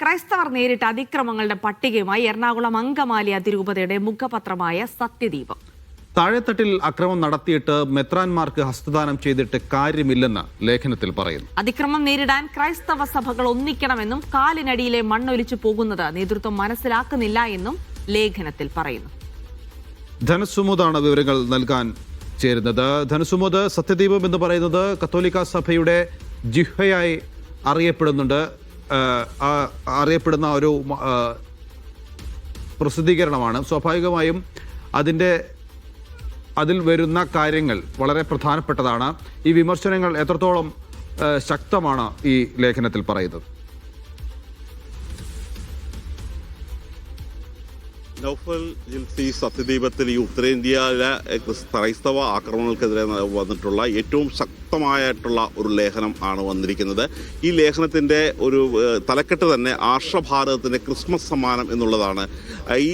ക്രൈസ്തവർ നേരിട്ട അതിക്രമങ്ങളുടെ പട്ടികയുമായി എറണാകുളം അങ്കമാലി അതിരൂപതയുടെ മുഖപത്രമായ സത്യദീപം. താഴെത്തട്ടിൽ അക്രമം നടത്തിയിട്ട് മെത്രാൻമാർക്ക് ഹസ്തദാനം ചെയ്തിട്ട് കാര്യമില്ലെന്ന് ലേഖനത്തിൽ പറയുന്നു. അതിക്രമം നേരിടാൻ ക്രൈസ്തവ സഭകൾ ഒന്നിക്കണമെന്നും കാലിനടിയിലെ മണ്ണൊലിച്ചു പോകുന്നത് നേതൃത്വം മനസ്സിലാക്കുന്നില്ല എന്നും ലേഖനത്തിൽ പറയുന്നു. ധനസുമുദാണ് വിവരങ്ങൾ നൽകാൻ ചേരുന്നത്. ധനസുമുദ്, സത്യദീപം എന്ന് പറയുന്നത് കത്തോലിക്ക സഭയുടെ ജിഹ്വയായി അറിയപ്പെടുന്ന ഒരു പ്രസിദ്ധീകരണമാണ്. സ്വാഭാവികമായും അതിൽ വരുന്ന കാര്യങ്ങൾ വളരെ പ്രധാനപ്പെട്ടതാണ്. ഈ വിമർശനങ്ങൾ എത്രത്തോളം ശക്തമാണ് ഈ ലേഖനത്തിൽ പറയുന്നത്? നൗഫൽ ജിൽസി, സത്യദീപത്തിൽ ഈ ഉത്തരേന്ത്യയിലെ ക്രൈസ്തവ ആക്രമണങ്ങൾക്കെതിരെ വന്നിട്ടുള്ള ഏറ്റവും ശക്തമായിട്ടുള്ള ഒരു ലേഖനം ആണ് വന്നിരിക്കുന്നത്. ഈ ലേഖനത്തിൻ്റെ ഒരു തലക്കെട്ട് തന്നെ ആർഷഭാരതത്തിൻ്റെ ക്രിസ്മസ് സമ്മാനം എന്നുള്ളതാണ്. ഈ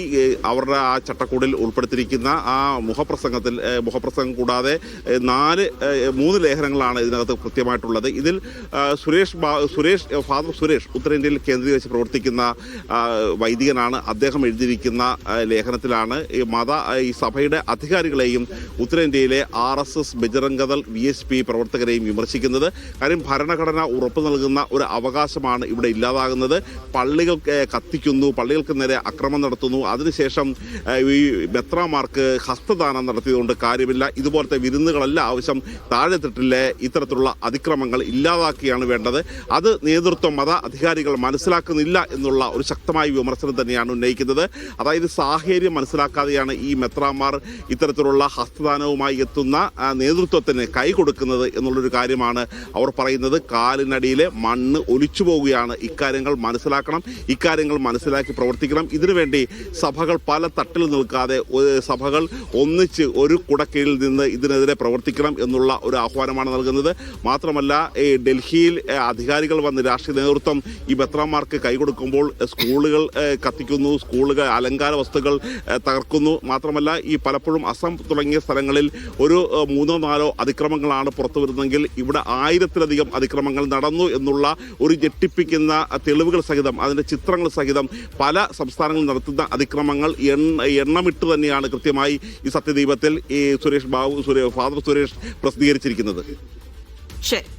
അവരുടെ ആ ചട്ടക്കൂടിൽ ഉൾപ്പെടുത്തിയിരിക്കുന്ന ആ മുഖപ്രസംഗം കൂടാതെ മൂന്ന് ലേഖനങ്ങളാണ് ഇതിനകത്ത് കൃത്യമായിട്ടുള്ളത്. ഇതിൽ ഫാദർ സുരേഷ് ഉത്തരേന്ത്യയിൽ കേന്ദ്രീകരിച്ച് പ്രവർത്തിക്കുന്ന വൈദികനാണ്. അദ്ദേഹം എഴുതിയിരിക്കുന്ന ലേഖനത്തിലാണ് ഈ സഭയുടെ അധികാരികളെയും ഉത്തരേന്ത്യയിലെ RSS, ബജറംഗദൾ, VSP പ്രവർത്തകരെയും വിമർശിക്കുന്നത്. കാര്യം ഭരണഘടന ഉറപ്പു നൽകുന്ന ഒരു അവകാശമാണ് ഇവിടെ ഇല്ലാതാകുന്നത്. പള്ളികൾ കത്തിക്കുന്നു, പള്ളികൾക്ക് നേരെ അക്രമം നടത്തുന്നു. അതിനുശേഷം ഈ മെത്രാമാർക്ക് ഹസ്തദാനം നടത്തിയതുകൊണ്ട് കാര്യമില്ല. ഇതുപോലത്തെ വിരുന്നുകളല്ല ആവശ്യം. താഴെത്തട്ടിലെ ഇത്തരത്തിലുള്ള അതിക്രമങ്ങൾ ഇല്ലാതാക്കിയാണ് വേണ്ടത്. അത് നേതൃത്വം, മത അധികാരികൾ മനസ്സിലാക്കുന്നില്ല എന്നുള്ള ഒരു ശക്തമായ വിമർശനം തന്നെയാണ് ഉന്നയിക്കുന്നത്. അതായത് സാഹചര്യം മനസ്സിലാക്കാതെയാണ് ഈ മെത്രാമാർ ഇത്തരത്തിലുള്ള ഹസ്തദാനവുമായി എത്തുന്ന നേതൃത്വത്തിന് കൈ കൊടുക്കുന്നത് എന്നുള്ളൊരു കാര്യമാണ് അവർ പറയുന്നത്. കാലിനടിയിലെ മണ്ണ് ഒലിച്ചു പോവുകയാണ്. ഇക്കാര്യങ്ങൾ മനസ്സിലാക്കണം, ഇക്കാര്യങ്ങൾ മനസ്സിലാക്കി പ്രവർത്തിക്കണം. ഇതിനുവേണ്ടി സഭകൾ പല തട്ടിൽ നിൽക്കാതെ സഭകൾ ഒന്നിച്ച് ഒരു കുടക്കീഴിൽ നിന്ന് ഇതിനെതിരെ പ്രവർത്തിക്കണം എന്നുള്ള ഒരു ആഹ്വാനമാണ് നൽകുന്നത്. മാത്രമല്ല, ഡൽഹിയിൽ അധികാരികൾ വന്ന് രാഷ്ട്രീയ നേതൃത്വം ഈ മെത്രാമാർക്ക് കൈ കൊടുക്കുമ്പോൾ സ്കൂളുകൾ കത്തിക്കുന്നു, സ്കൂളുകൾ അലങ്കാര വസ്തുക്കൾ തകർക്കുന്നു. മാത്രമല്ല, ഈ പലപ്പോഴും അസം തുടങ്ങിയ സ്ഥലങ്ങളിൽ ഒരു 3-4 അതിക്രമങ്ങളാണ് പുറത്തു വരുന്നതെങ്കിൽ ഇവിടെ 1000-ലധികം അതിക്രമങ്ങൾ നടന്നു എന്നുള്ള ഒരു ഞെട്ടിപ്പിക്കുന്ന തെളിവുകൾ സഹിതം, അതിൻ്റെ ചിത്രങ്ങൾ സഹിതം പല സംസ്ഥാനങ്ങളിൽ നടത്തുന്ന അതിക്രമങ്ങൾ എണ്ണമിട്ട് തന്നെയാണ് കൃത്യമായി ഈ സത്യദീപത്തിൽ ഈ ഫാദർ സുരേഷ് പ്രസിദ്ധീകരിച്ചിരിക്കുന്നത്. ശരി.